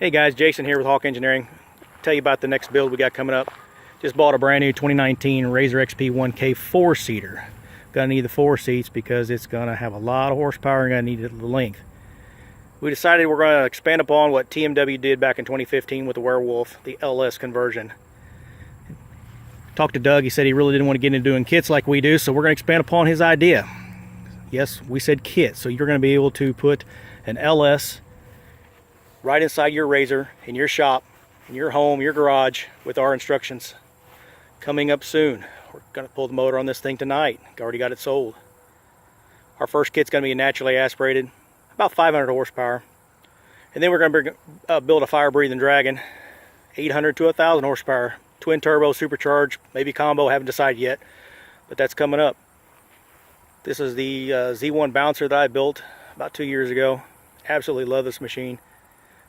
Hey guys, Jason here with Hawk Engineering. Tell you about the next build we got coming up. Just bought a brand new 2019 Razor XP 1K 4-seater. Gonna need the 4 seats because it's gonna have a lot of horsepower and gonna need the length. We decided we're gonna expand upon what TMW did back in 2015 with the Werewolf, the LS conversion. Talked to Doug, he said he really didn't want to get into doing kits like we do, so we're gonna expand upon his idea. Yes, we said kit, so you're gonna be able to put an LS right inside your Razor, in your shop, in your home, your garage, with our instructions. Coming up soon. We're going to pull the motor on this thing tonight. Already got it sold. Our first kit's going to be naturally aspirated, about 500 horsepower. And then we're going to build a fire-breathing Dragon, 800 to 1,000 horsepower. Twin turbo, supercharged, maybe combo, haven't decided yet, but that's coming up. This is the Z1 bouncer that I built about 2 years ago. Absolutely love this machine.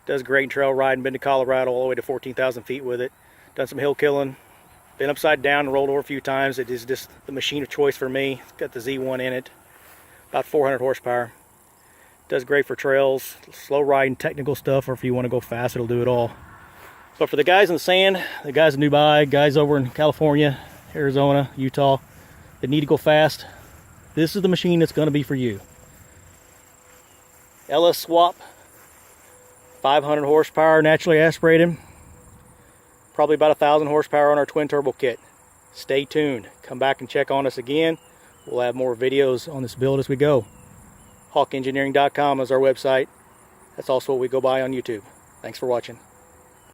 Does great trail riding, been to Colorado all the way to 14,000 feet with it. Done some hill killing, been upside down and rolled over a few times. It is just the machine of choice for me. It's got the Z1 in it, about 400 horsepower. Does great for trails, slow riding, technical stuff, or if you want to go fast, it'll do it all. But for the guys in the sand, the guys in Dubai, guys over in California, Arizona, Utah, that need to go fast, this is the machine that's going to be for you. LS swap. 500 horsepower, naturally aspirated. Probably about 1,000 horsepower on our twin turbo kit. Stay tuned. Come back and check on us again. We'll have more videos on this build as we go. HawkEngineering.com is our website. That's also what we go by on YouTube. Thanks for watching.